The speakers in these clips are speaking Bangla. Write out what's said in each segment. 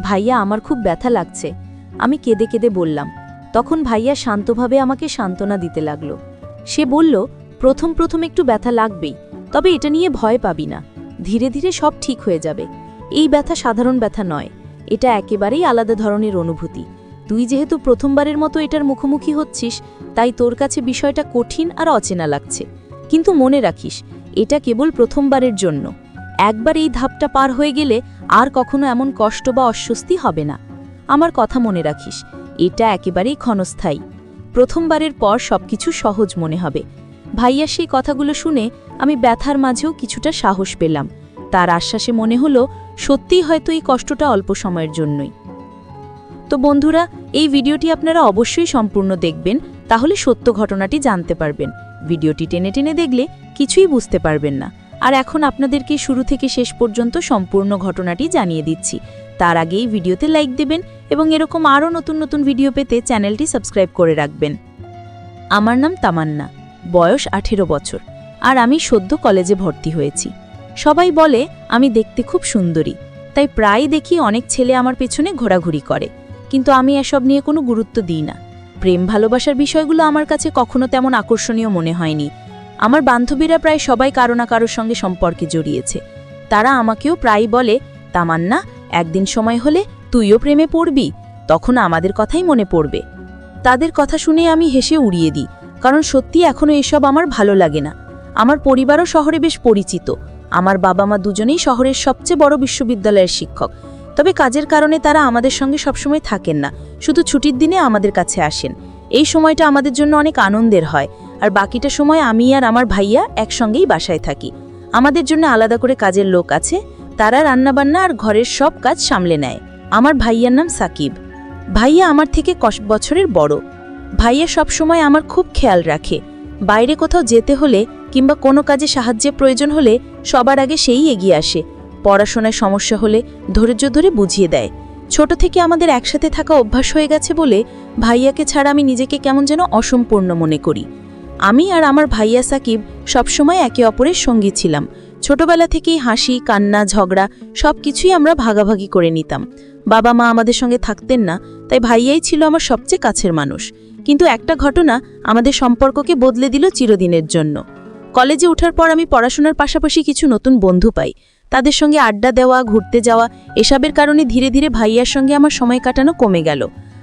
ভাইয়া আমার খুব ব্যথা লাগছে। আমি কেঁদে কেঁদে বললাম। তখন ভাইয়া শান্তভাবে আমাকে সান্ত্বনা দিতে লাগলো। সে বলল, প্রথম প্রথম একটু ব্যথা লাগবেই, তবে এটা নিয়ে ভয় পাবি না, ধীরে ধীরে সব ঠিক হয়ে যাবে। এই ব্যথা সাধারণ ব্যথা নয়, এটা একেবারেই আলাদা ধরনের অনুভূতি। তুই যেহেতু প্রথমবারের মতো এটার মুখোমুখি হচ্ছিস, তাই তোর কাছে বিষয়টা কঠিন আর অচেনা লাগছে। কিন্তু মনে রাখিস, এটা কেবল প্রথমবারের জন্য। একবার এই ধাপটা পার হয়ে গেলে আর কখনো এমন কষ্ট বা অস্বস্তি হবে না। আমার কথা মনে রাখিস, এটা একেবারেই ক্ষণস্থায়ী। প্রথমবারের পর সবকিছু সহজ মনে হবে। ভাইয়া সেই কথাগুলো শুনে আমি ব্যথার মাঝেও কিছুটা সাহস পেলাম। তার আশ্বাসে মনে হলো সত্যিই হয়তো এই কষ্টটা অল্প সময়ের জন্যই। তো বন্ধুরা, এই ভিডিওটি আপনারা অবশ্যই সম্পূর্ণ দেখবেন, তাহলে সত্য ঘটনাটি জানতে পারবেন। ভিডিওটি টেনে টেনে দেখলে কিছুই বুঝতে পারবেন না। আর এখন আপনাদেরকে শুরু থেকে শেষ পর্যন্ত সম্পূর্ণ ঘটনাটি জানিয়ে দিচ্ছি। তার আগেই ভিডিওতে লাইক দেবেন এবং এরকম আরও নতুন নতুন ভিডিও পেতে চ্যানেলটি সাবস্ক্রাইব করে রাখবেন। আমার নাম তামান্না, বয়স 18 বছর, আর আমি সদ্য কলেজে ভর্তি হয়েছি। সবাই বলে আমি দেখতে খুব সুন্দরী, তাই প্রায় দেখি অনেক ছেলে আমার পেছনে ঘোরাঘুরি করে, কিন্তু আমি এসব নিয়ে কোনো গুরুত্ব দিই না। প্রেম ভালোবাসার বিষয়গুলো আমার কাছে কখনো তেমন আকর্ষণীয় মনে হয়নি। আমার বান্ধবীরা প্রায় সবাই কারো না কারোর সঙ্গে সম্পর্কে জড়িয়েছে। তারা আমাকেও প্রায় বলে, তামান্না, একদিন সময় হলে তুইও প্রেমে পড়বি, তখন আমাদের কথাই মনে পড়বে। তাদের কথা শুনে আমি হেসে উড়িয়ে দিই, কারণ সত্যি এখনও এসব আমার ভালো লাগে না। আমার পরিবারও শহরে বেশ পরিচিত। আমার বাবা মা দুজনেই শহরের সবচেয়ে বড় বিশ্ববিদ্যালয়ের শিক্ষক। তবে কাজের কারণে তারা আমাদের সঙ্গে সবসময় থাকেন না, শুধু ছুটির দিনে আমাদের কাছে আসেন। এই সময়টা আমাদের জন্য অনেক আনন্দের হয়, আর বাকিটা সময় আমি আর আমার ভাইয়া একসঙ্গেই বাসায় থাকি। আমাদের জন্য আলাদা করে কাজের লোক আছে, তারা রান্নাবান্না আর ঘরের সব কাজ সামলে নেয়। আমার ভাইয়ার নাম সাকিব। ভাইয়া আমার থেকে 10 বছরের বড়। ভাইয়া সবসময় আমার খুব খেয়াল রাখে। বাইরে কোথাও যেতে হলে কিংবা কোনো কাজে সাহায্যের প্রয়োজন হলে সবার আগে সেই এগিয়ে আসে। পড়াশোনায় সমস্যা হলে ধৈর্য ধরে বুঝিয়ে দেয়। ছোট থেকে আমাদের একসাথে থাকা অভ্যাস হয়ে গেছে বলে ভাইয়াকে ছাড়া আমি নিজেকে কেমন যেন অসম্পূর্ণ মনে করি। আমি আর আমার ভাইয়া সাকিব সবসময় একে অপরের সঙ্গী ছিলাম। ছোটবেলা থেকেই হাসি, কান্না, ঝগড়া সব কিছুই আমরা ভাগাভাগি করে নিতাম। বাবা মা আমাদের সঙ্গে থাকতেন না, তাই ভাইয়াই ছিল আমার সবচেয়ে কাছের মানুষ। কিন্তু একটা ঘটনা আমাদের সম্পর্ককে বদলে দিল চিরদিনের জন্য। কলেজে ওঠার পর আমি পড়াশোনার পাশাপাশি কিছু নতুন বন্ধু পাই। তাদের সঙ্গে আড্ডা দেওয়া, ঘুরতে যাওয়া, এসবের কারণে ধীরে ধীরে ভাইয়ার সঙ্গে আমার সময় কাটানো কমে গেল।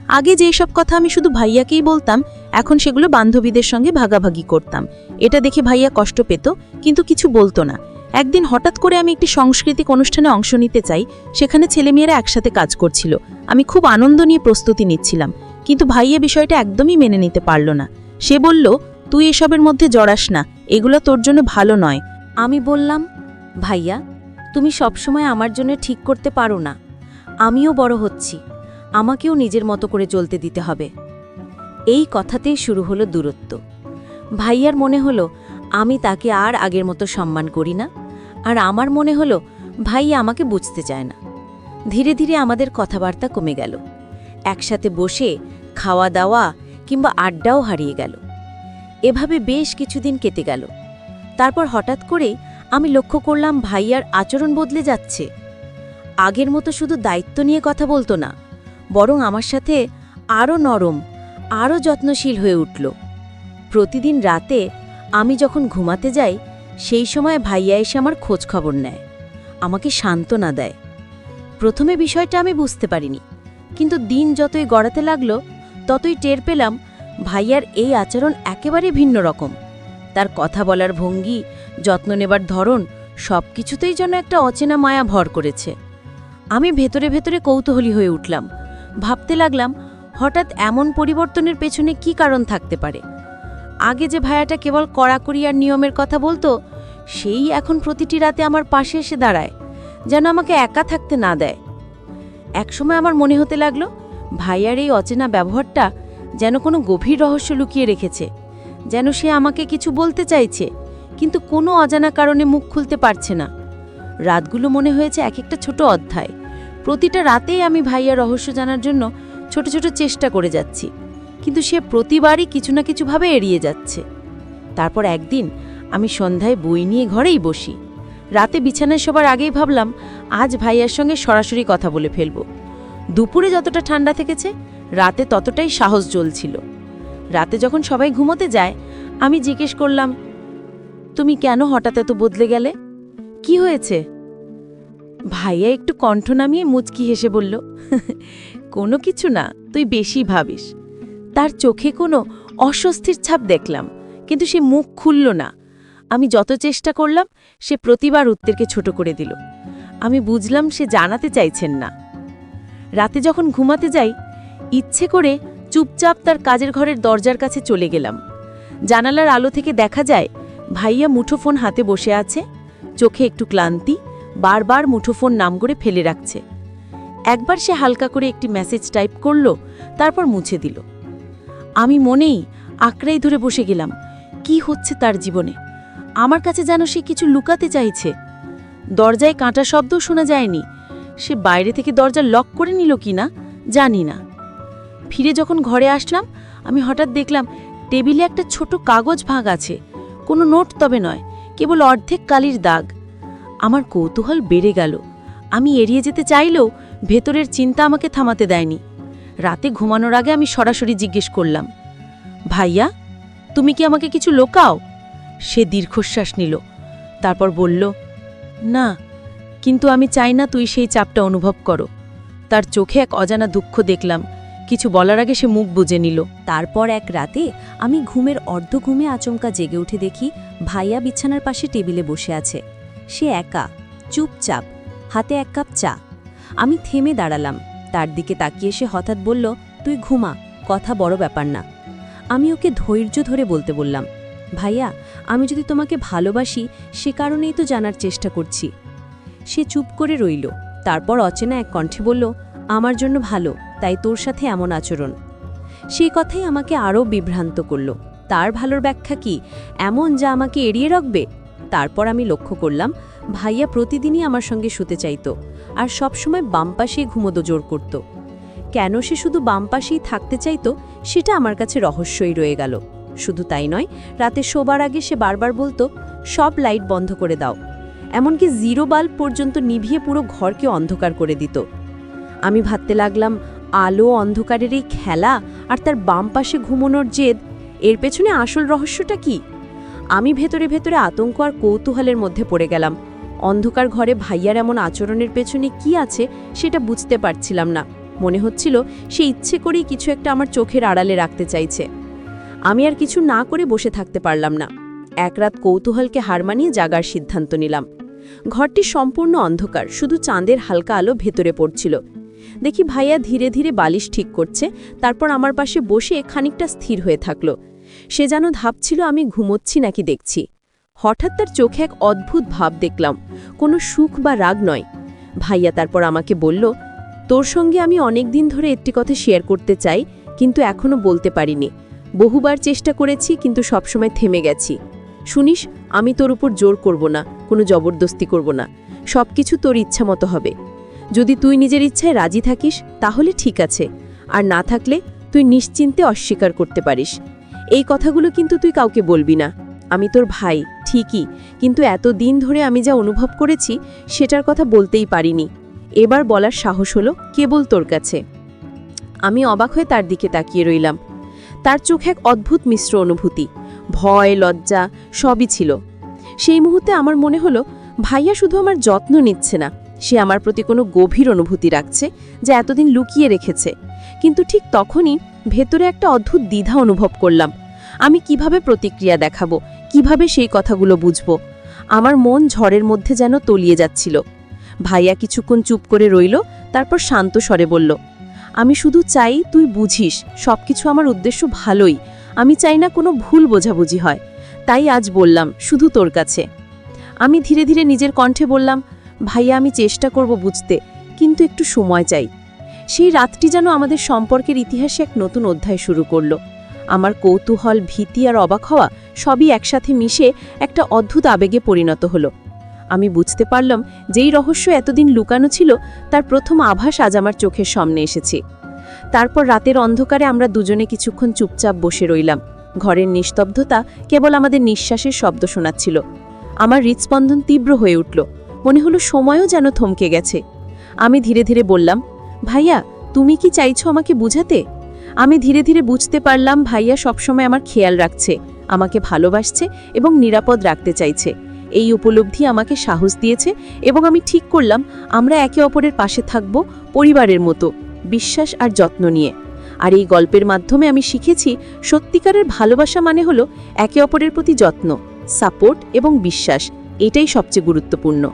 আগে যেসব কথা আমি শুধু ভাইয়াকেই বলতাম, এখন সেগুলো বান্ধবীদের সঙ্গে ভাগাভাগি করতাম। এটা দেখে ভাইয়া কষ্ট পেত, কিন্তু কিছু বলতো না। একদিন হঠাৎ করে আমি একটি সাংস্কৃতিক অনুষ্ঠানে অংশ নিতে চাই। সেখানে ছেলেমেয়েরা একসাথে কাজ করছিল। আমি খুব আনন্দ নিয়ে প্রস্তুতি নিচ্ছিলাম, কিন্তু ভাইয়া বিষয়টা একদমই মেনে নিতে পারল না। সে বলল, তুই এসবের মধ্যে জড়াস না, এগুলো তোর জন্য ভালো নয়। আমি বললাম, ভাইয়া, তুমি সবসময় আমার জন্য ঠিক করতে পারো না। আমিও বড় হচ্ছি, আমাকেও নিজের মতো করে চলতে দিতে হবে। এই কথাতেই শুরু হলো দূরত্ব। ভাইয়ার মনে হলো আমি তাকে আর আগের মতো সম্মান করি না, আর আমার মনে হলো ভাইয়া আমাকে বুঝতে চায় না। ধীরে ধীরে আমাদের কথাবার্তা কমে গেল। একসাথে বসে খাওয়া দাওয়া কিংবা আড্ডাও হারিয়ে গেল। এভাবে বেশ কিছুদিন কেটে গেল। তারপর হঠাৎ করেই আমি লক্ষ্য করলাম ভাইয়ার আচরণ বদলে যাচ্ছে। আগের মতো শুধু দায়িত্ব নিয়ে কথা বলতো না, বরং আমার সাথে আরও নরম, আরও যত্নশীল হয়ে উঠল। প্রতিদিন রাতে আমি যখন ঘুমাতে যাই, সেই সময় ভাইয়া এসে আমার খোঁজ খবর নেয়, আমাকে সান্ত্বনা দেয়। প্রথমে বিষয়টা আমি বুঝতে পারিনি, কিন্তু দিন যতই গড়াতে লাগলো ততই টের পেলাম ভাইয়ার এই আচরণ একেবারে ভিন্ন রকম। তার কথা বলার ভঙ্গি, যত্ন নেবার ধরন, সব কিছুতেই যেন একটা অচেনা মায়া ভর করেছে। আমি ভেতরে ভেতরে কৌতূহলী হয়ে উঠলাম। ভাবতে লাগলাম, হঠাৎ এমন পরিবর্তনের পেছনে কি কারণ থাকতে পারে। আগে যে ভাইয়াটা কেবল কড়াকড়ি আর নিয়মের কথা বলতো, সেই এখন প্রতিটি রাতে আমার পাশে এসে দাঁড়ায়, যেন আমাকে একা থাকতে না দেয়। একসময় আমার মনে হতে লাগলো, ভাইয়ার এই অচেনা ব্যবহারটা যেন কোনো গভীর রহস্য লুকিয়ে রেখেছে, যেন সে আমাকে কিছু বলতে চাইছে, কিন্তু কোনো অজানা কারণে মুখ খুলতে পারছে না। রাতগুলো মনে হয়েছে এক একটা ছোট অধ্যায়। প্রতিটা রাতেই আমি ভাইয়ার রহস্য জানার জন্য ছোট ছোট চেষ্টা করে যাচ্ছি, কিন্তু সে প্রতিবারই কিছু না কিছুভাবে এড়িয়ে যাচ্ছে। তারপর একদিন আমি সন্ধ্যায় বই নিয়ে ঘরেই বসি। রাতে বিছানায় শোবার আগেই ভাবলাম, আজ ভাইয়ার সঙ্গে সরাসরি কথা বলে ফেলব। দুপুরে যতটা ঠান্ডা থেকেছে রাতে ততটাই সাহস জ্বলছিল। রাতে যখন সবাই ঘুমোতে যায় আমি জিজ্ঞেস করলাম, তুমি কেন হঠাৎ এত বদলে গেলে? কি হয়েছে? ভাইয়া একটু কণ্ঠ নামিয়ে মুচকি হেসে বলল, কোনো কিছু না, তুই বেশি ভাবিস। তার চোখে কোনো অস্বস্তির ছাপ দেখলাম, কিন্তু সে মুখ খুলল না। আমি যত চেষ্টা করলাম সে প্রতিবার উত্তরকে ছোট করে দিল। আমি বুঝলাম সে জানাতে চাইছেন না। রাতে যখন ঘুমাতে যাই ইচ্ছে করে চুপচাপ তার কাজের ঘরের দরজার কাছে চলে গেলাম। জানালার আলো থেকে দেখা যায় ভাইয়া মুঠোফোন হাতে বসে আছে, চোখে একটু ক্লান্তি, বারবার মুঠোফোন নাম করে ফেলে রাখছে। একবার সে হালকা করে একটি মেসেজ টাইপ করল, তারপর মুছে দিল। আমি মনেই আঁকড়াই ধরে বসে গেলাম। কি হচ্ছে তার জীবনে? আমার কাছে যেন সে কিছু লুকাতে চাইছে। দরজায় কাঁটা শব্দও শোনা যায়নি। সে বাইরে থেকে দরজা লক করে নিল কিনা জানি না। ফিরে যখন ঘরে আসলাম আমি হঠাৎ দেখলাম টেবিলে একটা ছোট কাগজ ভাগ আছে। কোনো নোট তবে নয়, কেবল অর্ধেক কালির দাগ। আমার কৌতূহল বেড়ে গেল। আমি এড়িয়ে যেতে চাইলেও ভেতরের চিন্তা আমাকে থামাতে দেয়নি। রাতে ঘুমানোর আগে আমি সরাসরি জিজ্ঞেস করলাম, ভাইয়া তুমি কি আমাকে কিছু লোকাও? সে দীর্ঘশ্বাস নিল, তারপর বলল, না, কিন্তু আমি চাই না তুই সেই চাপটা অনুভব করো। তার চোখে এক অজানা দুঃখ দেখলাম। কিছু বলার আগে সে মুখ বুজে নিল। তারপর এক রাতে আমি ঘুমের অর্ধ ঘুমে আচমকা জেগে উঠে দেখি ভাইয়া বিছানার পাশে টেবিলে বসে আছে। সে একা, চুপচাপ, হাতে এক কাপ চা। আমি থেমে দাঁড়ালাম। তার দিকে তাকিয়ে সে হঠাৎ বলল, তুই ঘুমা, কথা বড় ব্যাপার না। আমি ওকে ধৈর্য ধরে বলতে বললাম, ভাইয়া আমি যদি তোমাকে ভালোবাসি সে কারণেই তো জানার চেষ্টা করছি। সে চুপ করে রইল। তারপর অচেনা এক কণ্ঠে বলল, আমার জন্য ভালো, তাই তোর সাথে এমন আচরণ। সেই কথাই আমাকে আরও বিভ্রান্ত করল। তার ভালোর ব্যাখ্যা কি এমন যা আমাকে এড়িয়ে রাখবে? তারপর আমি লক্ষ্য করলাম ভাইয়া প্রতিদিনই আমার সঙ্গে শুতে চাইত, আর সবসময় বাম পাশেই ঘুমোতে জোর করত। কেন সে শুধু বাম পাশেই থাকতে চাইত সেটা আমার কাছে রহস্যই রয়ে গেল। শুধু তাই নয়, রাতে শোবার আগে সে বারবার বলতো, সব লাইট বন্ধ করে দাও। এমনকি জিরো বাল্ব পর্যন্ত নিভিয়ে পুরো ঘরকে অন্ধকার করে দিত। আমি ভাবতে লাগলাম, আলো অন্ধকারের এই খেলা আর তার বাম পাশে ঘুমানোর জেদ, এর পেছনে আসল রহস্যটা কি? আমি ভেতরে ভেতরে আতঙ্ক আর কৌতূহলের মধ্যে পড়ে গেলাম। অন্ধকার ঘরে ভাইয়ার এমন আচরণের পেছনে কি আছে সেটা বুঝতে পারছিলাম না। মনে হচ্ছিল সে ইচ্ছে করেই কিছু একটা আমার চোখের আড়ালে রাখতে চাইছে। আমি আর কিছু না করে বসে থাকতে পারলাম না। এক রাত কৌতূহলকে হার মানিয়ে জাগার সিদ্ধান্ত নিলাম। ঘরটি সম্পূর্ণ অন্ধকার, শুধু চাঁদের হালকা আলো ভেতরে পড়ছিল। দেখি ভাইয়া ধীরে ধীরে বালিশ ঠিক করছে, তারপর আমার পাশে বসে খানিকটা স্থির হয়ে থাকল। সে যেন ভাবছিল আমি ঘুমোচ্ছি নাকি দেখছি। হঠাৎ তার চোখে এক অদ্ভুত ভাব দেখলাম, কোনো সুখ বা রাগ নয়। ভাইয়া তারপর আমাকে বলল, তোর সঙ্গে আমি অনেক দিন ধরে একটি কথা শেয়ার করতে চাই, কিন্তু এখনো বলতে পারিনি। বহুবার চেষ্টা করেছি, কিন্তু সবসময় থেমে গেছি। শুনিস, আমি তোর উপর জোর করব না, কোনো জবরদস্তি করব না। সবকিছু তোর ইচ্ছা মতো হবে। যদি তুই নিজের ইচ্ছায় রাজি থাকিস তাহলে ঠিক আছে, আর না থাকলে তুই নিশ্চিন্তে অস্বীকার করতে পারিস। এই কথাগুলো কিন্তু তুই কাউকে বলবি না। আমি তোর ভাই ঠিকই, কিন্তু এত দিন ধরে আমি যা অনুভব করেছি সেটার কথা বলতেই পারিনি। এবার বলার সাহস হলো কেবল তোর কাছে। আমি অবাক হয়ে তার দিকে তাকিয়ে রইলাম। তার চোখে এক অদ্ভুত মিশ্র অনুভূতি, ভয়, লজ্জা সবই ছিল। সেই মুহূর্তে আমার মনে হলো ভাইয়া শুধু আমার যত্ন নিচ্ছে না, সে আমার প্রতি কোনো গভীর অনুভূতি রাখছে যা এতদিন লুকিয়ে রেখেছে। কিন্তু ঠিক তখনই ভেতরে একটা অদ্ভুত দ্বিধা অনুভব করলাম। আমি কিভাবে প্রতিক্রিয়া দেখাবো, কিভাবে সেই কথাগুলো বুঝব? আমার মন ঝড়ের মধ্যে যেন তলিয়ে যাচ্ছিল। ভাইয়া কিছুক্ষণ চুপ করে রইল, তারপর শান্ত স্বরে বলল, আমি শুধু চাই তুই বুঝিস সবকিছু আমার উদ্দেশ্য ভালোই। আমি চাই না কোনো ভুল বোঝাবুঝি হয়। তাই আজ বললাম, শুধু তোর কাছে। আমি ধীরে ধীরে নিজের কণ্ঠে বললাম, ভাইয়া আমি চেষ্টা করব বুঝতে, কিন্তু একটু সময় চাই। সেই রাতটি যেন আমাদের সম্পর্কের ইতিহাসে এক নতুন অধ্যায় শুরু করল। আমার কৌতূহল, ভীতি আর অবাক হওয়া সবই একসাথে মিশে একটা অদ্ভুত আবেগে পরিণত হলো। আমি বুঝতে পারলাম যেই রহস্য এতদিন লুকানো ছিল তার প্রথম আভাস আজ আমার চোখের সামনে এসেছে। তারপর রাতের অন্ধকারে আমরা দুজনে কিছুক্ষণ চুপচাপ বসে রইলাম। ঘরের নিস্তব্ধতা কেবল আমাদের নিঃশ্বাসের শব্দ শোনাচ্ছিল। আমার হৃৎস্পন্দন তীব্র হয়ে উঠল, মনে হলো সময়ও যেন থমকে গেছে। আমি ধীরে ধীরে বললাম, ভাইয়া তুমি কি চাইছো আমাকে বুঝাতে? আমি ধীরে ধীরে বুঝতে পারলাম ভাইয়া সবসময় আমার খেয়াল রাখছে, আমাকে ভালোবাসছে এবং নিরাপদ রাখতে চাইছে। এই উপলব্ধি আমাকে সাহস দিয়েছে এবং আমি ঠিক করলাম আমরা একে অপরের পাশে থাকব, পরিবারের মতো, বিশ্বাস আর যত্ন নিয়ে। আর এই গল্পের মাধ্যমে আমি শিখেছি সত্যিকারের ভালোবাসা মানে হলো একে অপরের প্রতি যত্ন, সাপোর্ট এবং বিশ্বাস। এটাই সবচেয়ে গুরুত্বপূর্ণ।